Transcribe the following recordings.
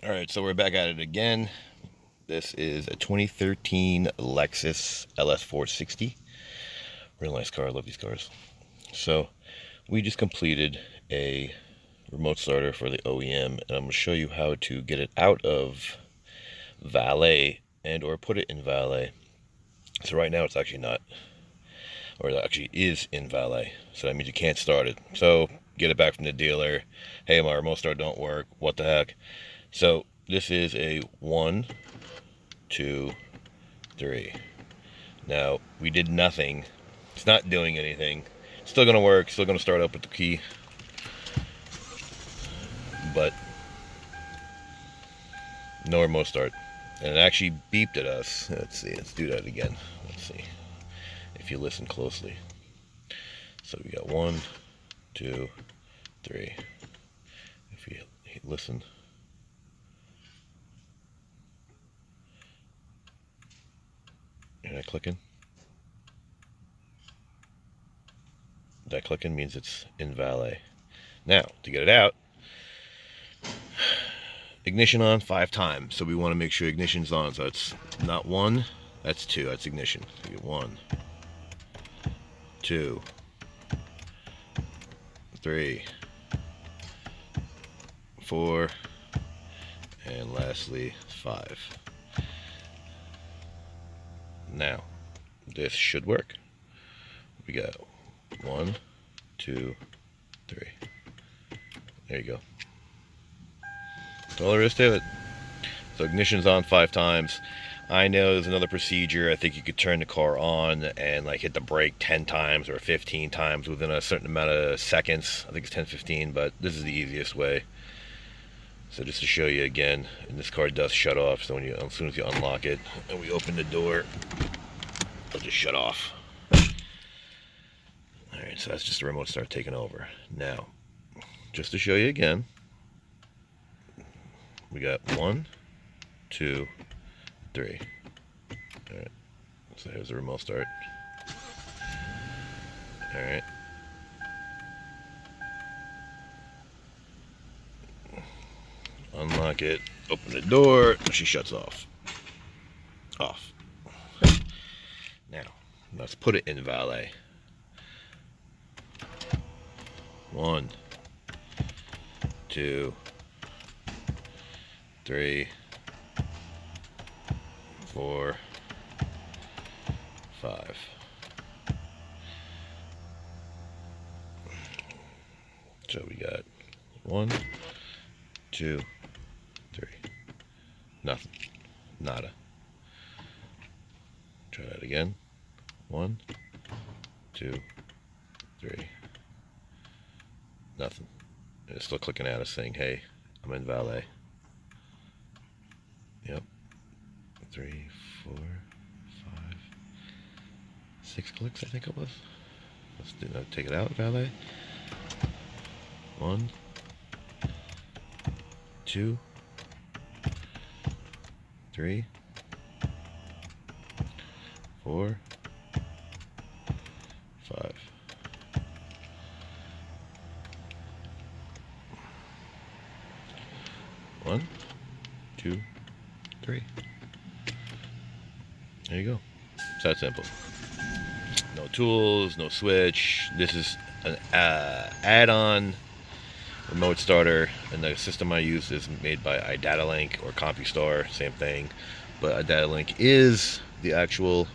Alright, so we're back at it again. This is a 2013 Lexus LS460. Real nice car, I love these cars. So, we just completed a remote starter for the OEM, and I'm going to show you how to get it out of valet and or put it in valet. So right now it's actually not, or it actually is in valet. So that means you can't start it. So, get it back from the dealer. Hey, my remote start don't work. What the heck? So this is a 1, 2, 3. Now we did nothing. It's not doing anything. It's still gonna work. Still gonna start up with the key, but no remote start. And it actually beeped at us. Let's see. Let's do that again. Let's see if you listen closely. So we got 1, 2, 3. If you listen. Am I clicking? That clicking means it's in valet. Now, to get it out, ignition on 5 times. So we want to make sure ignition's on. So it's not 1, that's 2, that's ignition. So you get 1, 2, 3, 4, and lastly 5. Now, this should work. We got 1, 2, 3. There you go. That's all there is to it. So ignition's on 5 times. I know there's another procedure. I think you could turn the car on and like hit the brake 10 times or 15 times within a certain amount of seconds. I think it's 10, 15, but this is the easiest way. So just to show you again, and this car does shut off, so as soon as you unlock it and we open the door, it'll just shut off. Alright, so that's just the remote start taking over. Now, just to show you again, we got 1, 2, 3. Alright, so here's the remote start. Alright. Unlock it, open the door, she shuts off. Off. Now, let's put it in valet. 1, 2, 3, 4, 5. So we got 1, 2, 3. Nothing. Nada. Try that again. 1, 2, 3. Nothing. And it's still clicking at us saying, hey, I'm in valet. Yep. 3, 4, 5, 6 clicks, I think it was. Let's do that. Take it out, valet. 1, 2, 3, 4, 5. One, 2, 3. There you go. It's that simple. No tools, no switch. This is an add-on remote starter, and the system I use is made by Idatalink or Compustar, same thing. But Idatalink is the actual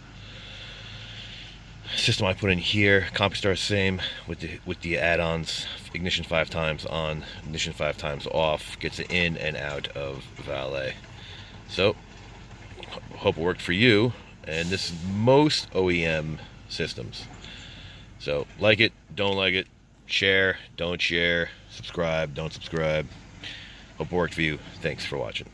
system I put in here. Compustar same with the add-ons. Ignition 5 times on, ignition 5 times off, gets it in and out of valet. So hope it worked for you. And this is most OEM systems. So like it, don't like it, share, don't share, subscribe, don't subscribe. Hope it worked for you. Thanks for watching.